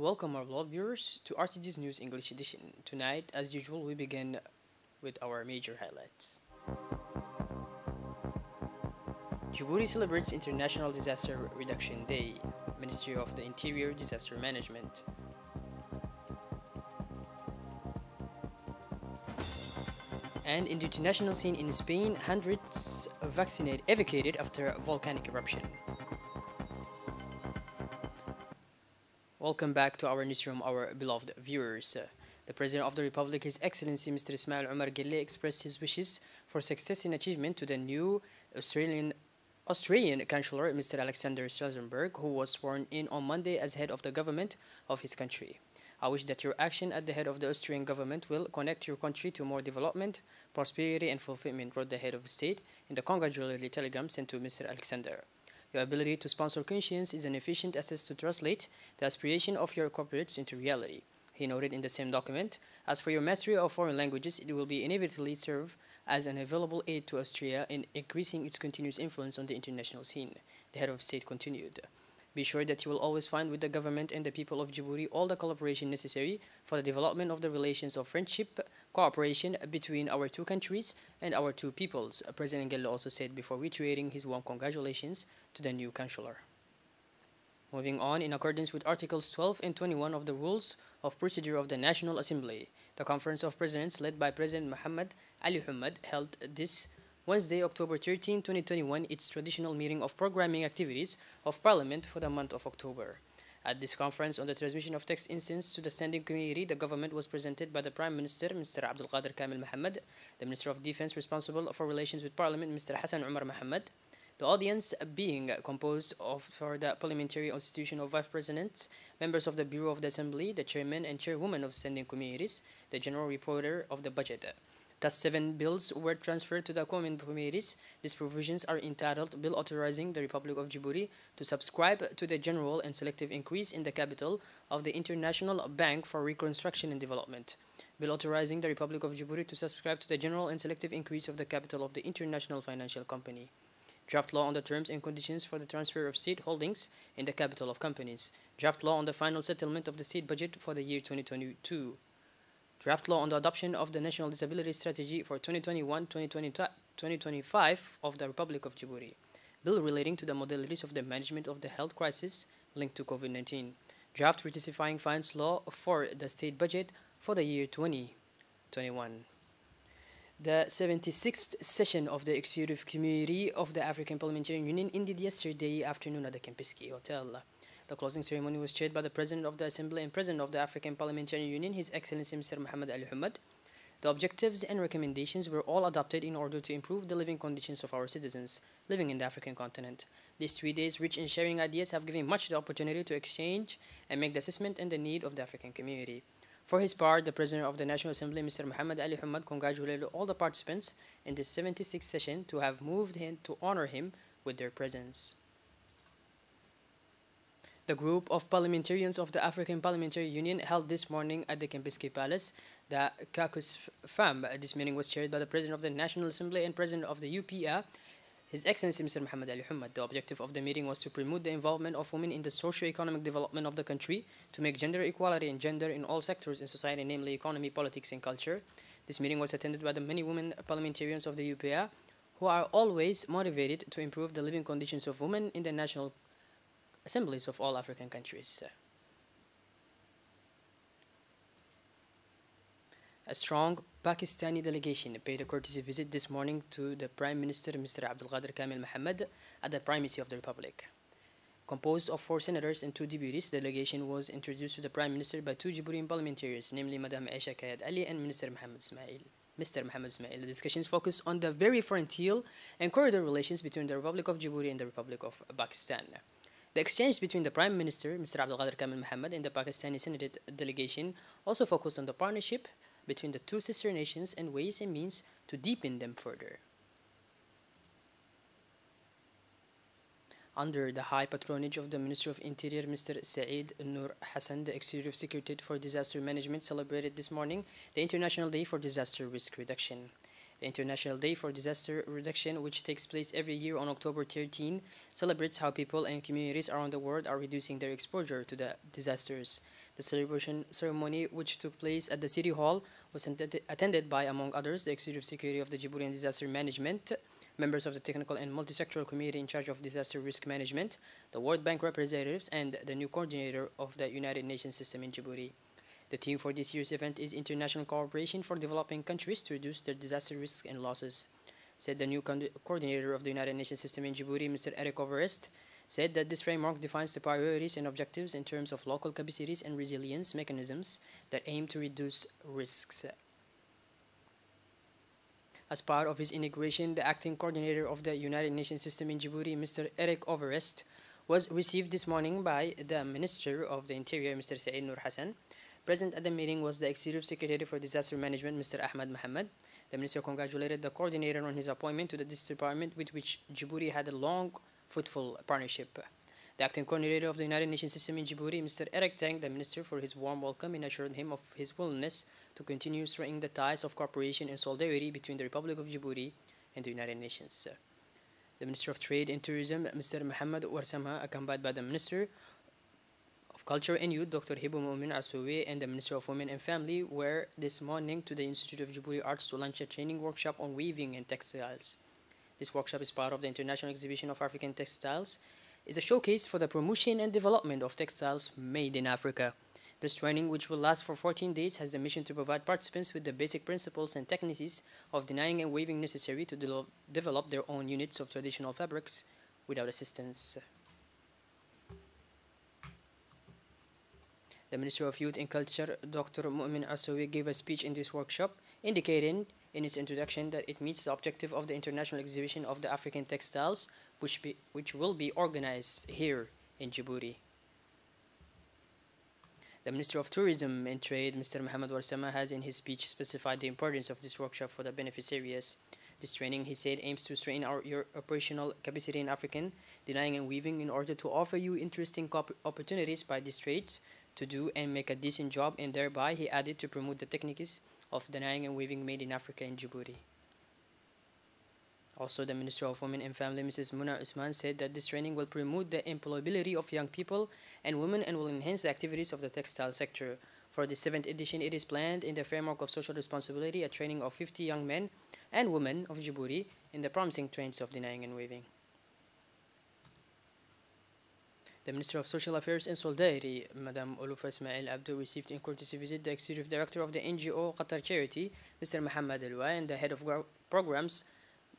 welcome our beloved viewers to RTG's News English Edition. Tonight, as usual, we begin with our major highlights. Djibouti celebrates International Disaster Reduction Day. Ministry of the Interior Disaster Management. And in the international scene in Spain, hundreds evacuated after a volcanic eruption. Welcome back to our newsroom, our beloved viewers. The President of the Republic, His Excellency Mr. Ismail Omar Guelleh, expressed his wishes for success and achievement to the new Australian Chancellor, Mr. Alexander Schallenberg, who was sworn in on Monday as head of the government of his country. I wish that your action at the head of the Australian government will connect your country to more development, prosperity, and fulfillment, wrote the head of state in the congratulatory telegram sent to Mr. Alexander. Your ability to sponsor conscience is an efficient asset to translate the aspiration of your corporates into reality, he noted in the same document. As for your mastery of foreign languages, it will be inevitably serve as an available aid to Austria in increasing its continuous influence on the international scene, the head of state continued. Be sure that you will always find with the government and the people of Djibouti all the collaboration necessary for the development of the relations of friendship, cooperation between our two countries and our two peoples, President Guelleh also said before reiterating his warm congratulations to the new Chancellor. Moving on, in accordance with Articles 12 and 21 of the Rules of Procedure of the National Assembly, the Conference of Presidents led by President Mohammed Ali Hamad held this Wednesday, October 13, 2021, its traditional meeting of programming activities of Parliament for the month of October. At this conference, on the transmission of text instance to the Standing Committee, the government was presented by the Prime Minister, Mr. Abdul Qadir Kamil Mohammed, the Minister of Defense responsible for relations with Parliament, Mr. Hassan Umar Mohammed. The audience being composed of for the parliamentary institution of vice presidents, members of the Bureau of the Assembly, the chairman and chairwoman of standing committees, the general reporter of the budget. Thus, 7 bills were transferred to the common committees. These provisions are entitled Bill Authorizing the Republic of Djibouti to subscribe to the general and selective increase in the capital of the International Bank for Reconstruction and Development. Bill Authorizing the Republic of Djibouti to subscribe to the general and selective increase of the capital of the International Financial Company. Draft law on the terms and conditions for the transfer of state holdings in the capital of companies. Draft law on the final settlement of the state budget for the year 2022. Draft law on the adoption of the National Disability Strategy for 2021-2025 of the Republic of Djibouti. Bill relating to the modalities of the management of the health crisis linked to COVID-19. Draft rectifying fines law for the state budget for the year 2021. The 76th session of the Executive Committee of the African Parliamentary Union ended yesterday afternoon at the Kempinski Hotel. The closing ceremony was chaired by the President of the Assembly and President of the African Parliamentary Union, His Excellency Mr. Mohammed Ali Hamad. The objectives and recommendations were all adopted in order to improve the living conditions of our citizens living in the African continent. These 3 days, rich in sharing ideas, have given much the opportunity to exchange and make the assessment and the need of the African community. For his part, the President of the National Assembly, Mr. Mohammed Ali Hamad, congratulated all the participants in this 76th session to have moved him to honor him with their presence. The group of parliamentarians of the African Parliamentary Union held this morning at the Kempinski Palace, the Caucus FAM. This meeting was chaired by the President of the National Assembly and President of the UPA, His Excellency Mr. Mohammed Ali Hamad. The objective of the meeting was to promote the involvement of women in the socio-economic development of the country, to make gender equality and gender in all sectors in society, namely economy, politics, and culture. This meeting was attended by the many women parliamentarians of the UPA, who are always motivated to improve the living conditions of women in the national assemblies of all African countries. A strong Pakistani delegation paid a courtesy visit this morning to the Prime Minister, Mr. Abdul Qadir Kamil Mohammed, at the Primacy of the Republic. Composed of 4 senators and 2 deputies, the delegation was introduced to the Prime Minister by 2 Djiboutian parliamentarians, namely Madam Aisha Kayad Ali and Mr. Mohammed Ismail. The discussions focused on the very frontier and corridor relations between the Republic of Djibouti and the Republic of Pakistan. The exchange between the Prime Minister, Mr. Abdul Qadir Kamil Mohammed, and the Pakistani Senate delegation also focused on the partnership between the 2 sister nations and ways and means to deepen them further. Under the high patronage of the Minister of Interior, Mr. Saeed Nur Hassan, the Executive Secretary for Disaster Management celebrated this morning the International Day for Disaster Risk Reduction. The International Day for Disaster Reduction, which takes place every year on October 13, celebrates how people and communities around the world are reducing their exposure to the disasters. The celebration ceremony, which took place at the City Hall, was attended by, among others, the Executive Secretary of the Djiboutian Disaster Management, members of the technical and multi-sectoral committee in charge of disaster risk management, the World Bank representatives, and the new coordinator of the United Nations system in Djibouti. The theme for this year's event is International Cooperation for Developing Countries to Reduce Their Disaster Risks and Losses, said the new coordinator of the United Nations system in Djibouti, Mr. Eric Overest, said that this framework defines the priorities and objectives in terms of local capacities and resilience mechanisms that aim to reduce risks. As part of his inauguration, the acting coordinator of the United Nations system in Djibouti, Mr. Eric Overest, was received this morning by the Minister of the Interior, Mr. Saeed Nur Hassan. Present at the meeting was the Executive Secretary for Disaster Management, Mr. Ahmed Mohamed. The Minister congratulated the coordinator on his appointment to this department, with which Djibouti had a long, fruitful partnership. The acting coordinator of the United Nations system in Djibouti, Mr. Eric, thanked the Minister for his warm welcome and assured him of his willingness to continue strengthening the ties of cooperation and solidarity between the Republic of Djibouti and the United Nations. The Minister of Trade and Tourism, Mr. Mohamed Warsama, accompanied by the Minister of Culture and Youth, Dr. Hibu Mu'min Asoué, and the Minister of Women and Family, were this morning to the Institute of Djibouti Arts to launch a training workshop on weaving and textiles. This workshop is part of the International Exhibition of African Textiles. It's a showcase for the promotion and development of textiles made in Africa. This training, which will last for 14 days, has the mission to provide participants with the basic principles and techniques of dyeing and weaving necessary to develop their own units of traditional fabrics without assistance. The Minister of Youth and Culture, Dr. Mu'min Asoué, gave a speech in this workshop, indicating in its introduction that it meets the objective of the International Exhibition of the African Textiles, which will be organized here in Djibouti. The Minister of Tourism and Trade, Mr. Mohamed Warsama, has in his speech specified the importance of this workshop for the beneficiaries. This training, he said, aims to strengthen your operational capacity in African dyeing and weaving in order to offer you interesting opportunities by these trades to do and make a decent job, and thereby, he added, to promote the techniques of dyeing and weaving made in Africa and Djibouti. Also, the Minister of Women and Family, Mrs. Muna Usman, said that this training will promote the employability of young people and women and will enhance the activities of the textile sector. For the 7th edition, it is planned in the framework of social responsibility a training of 50 young men and women of Djibouti in the promising trades of dyeing and weaving. The Minister of Social Affairs and Solidarity, Madam Olufa Ismail Abdo, received in courtesy visit the Executive Director of the NGO Qatar Charity, Mr. Mohammed Elwa, and the Head of Programs,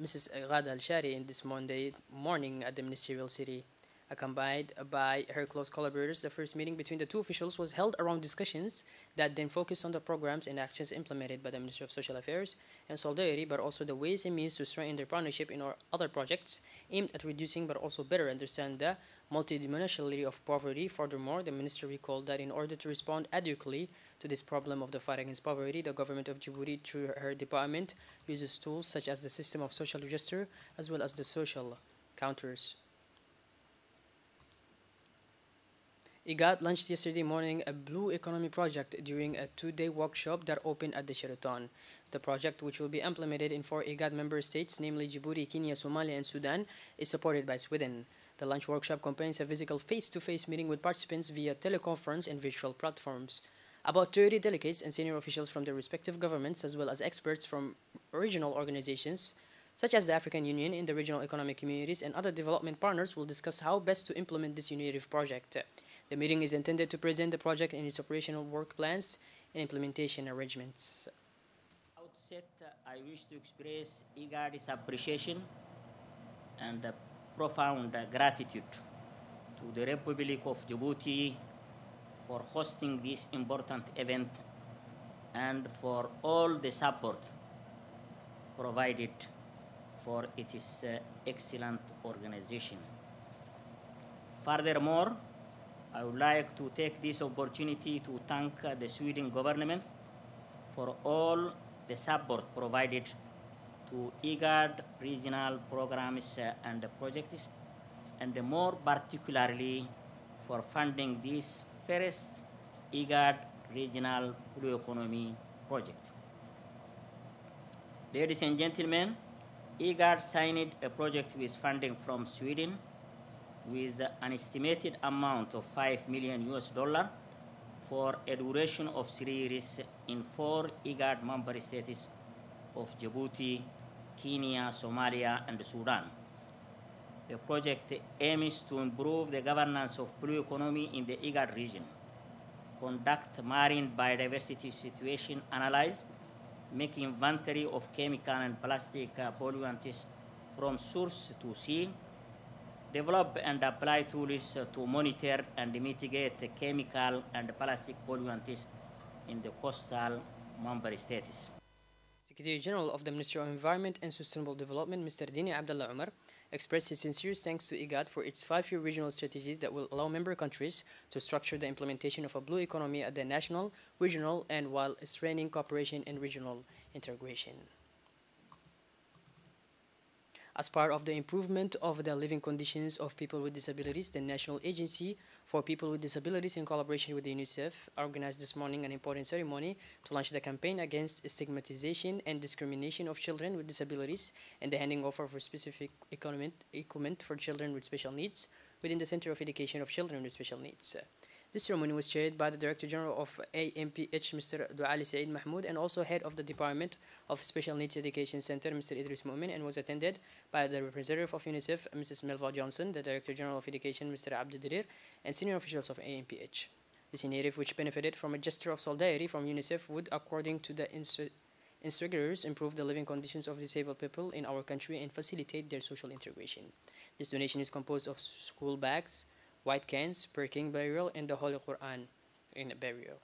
Mrs. Ghada Al-Shari, in this Monday morning at the Ministerial City. Accompanied by her close collaborators, the first meeting between the two officials was held around discussions that then focused on the programs and actions implemented by the Ministry of Social Affairs and Solidarity, but also the ways and means to strengthen their partnership in other projects aimed at reducing but also better understand the multidimensionality of poverty. Furthermore, the Minister recalled that in order to respond adequately to this problem of the fight against poverty, the government of Djibouti, through her department, uses tools such as the system of social register as well as the social counters. IGAD launched yesterday morning a Blue Economy project during a 2-day workshop that opened at the Sheraton. The project, which will be implemented in 4 IGAD member states, namely Djibouti, Kenya, Somalia, and Sudan, is supported by Sweden. The launch workshop contains a physical face-to-face meeting with participants via teleconference and virtual platforms. About 30 delegates and senior officials from their respective governments, as well as experts from regional organizations, such as the African Union and the regional economic communities and other development partners, will discuss how best to implement this innovative project. The meeting is intended to present the project and its operational work plans and implementation arrangements. Outset, I wish to express IGAD's appreciation and profound gratitude to the Republic of Djibouti for hosting this important event and for all the support provided for its excellent organization. Furthermore, I would like to take this opportunity to thank the Sweden government for all the support provided to IGAD regional programs and projects, and more particularly for funding this first IGAD regional blue economy project. Ladies and gentlemen, IGAD signed a project with funding from Sweden with an estimated amount of $5 million for a duration of 3 years in 4 IGAD member states of Djibouti, Kenya, Somalia, and Sudan. The project aims to improve the governance of blue economy in the IGAD region, conduct marine biodiversity situation analysis, make inventory of chemical and plastic pollutants from source to sea, develop and apply tools to monitor and mitigate chemical and plastic pollutants in the coastal member states. Secretary General of the Ministry of Environment and Sustainable Development, Mr. Dini Abdullah Umar, expressed his sincere thanks to IGAD for its 5-year regional strategy that will allow member countries to structure the implementation of a blue economy at the national, regional, and while strengthening cooperation and regional integration. As part of the improvement of the living conditions of people with disabilities, the National Agency for People with Disabilities, in collaboration with the UNICEF, organized this morning an important ceremony to launch the campaign against stigmatization and discrimination of children with disabilities and the handing over of specific equipment for children with special needs within the Center of Education of Children with Special Needs. This ceremony was chaired by the Director General of AMPH, Mr. Duali Said Mahmoud, and also Head of the Department of Special Needs Education Center, Mr. Idris Mu'min, and was attended by the representative of UNICEF, Mrs. Melva Johnson, the Director General of Education, Mr. Abdul Dirir, and senior officials of AMPH. This initiative, which benefited from a gesture of solidarity from UNICEF, would, according to the instructors, improve the living conditions of disabled people in our country and facilitate their social integration. This donation is composed of school bags, white cans, Peking burial, and the Holy Quran in burial.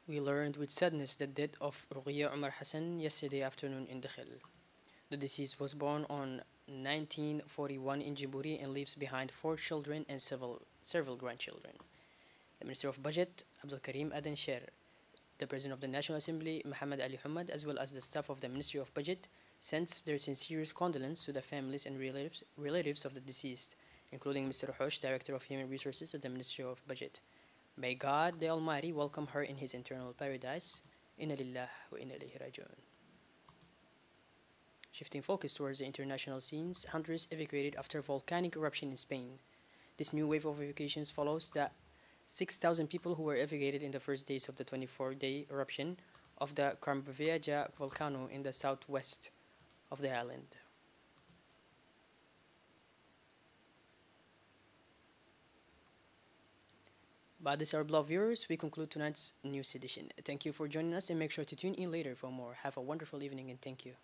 We learned with sadness the death of Ruqayya Umar Hassan yesterday afternoon in Dakhil. The deceased was born on 1941 in Djibouti and leaves behind 4 children and several grandchildren. The Minister of Budget, Abdul Karim Aden Sher, the President of the National Assembly, Muhammad Ali Hamad, as well as the staff of the Ministry of Budget, sends their sincerest condolence to the families and relatives of the deceased, including Mr. Hosh, Director of Human Resources at the Ministry of Budget. May God the Almighty welcome her in His eternal paradise. Inna lillah wa inna ilayhi raji'un. Shifting focus towards the international scenes, Honduras evacuated after volcanic eruption in Spain. This new wave of evacuations follows the 6,000 people who were evacuated in the first days of the 24-day eruption of the Carmbevilla volcano in the southwest of the island. By this, our beloved viewers, we conclude tonight's news edition. Thank you for joining us and make sure to tune in later for more. Have a wonderful evening and thank you.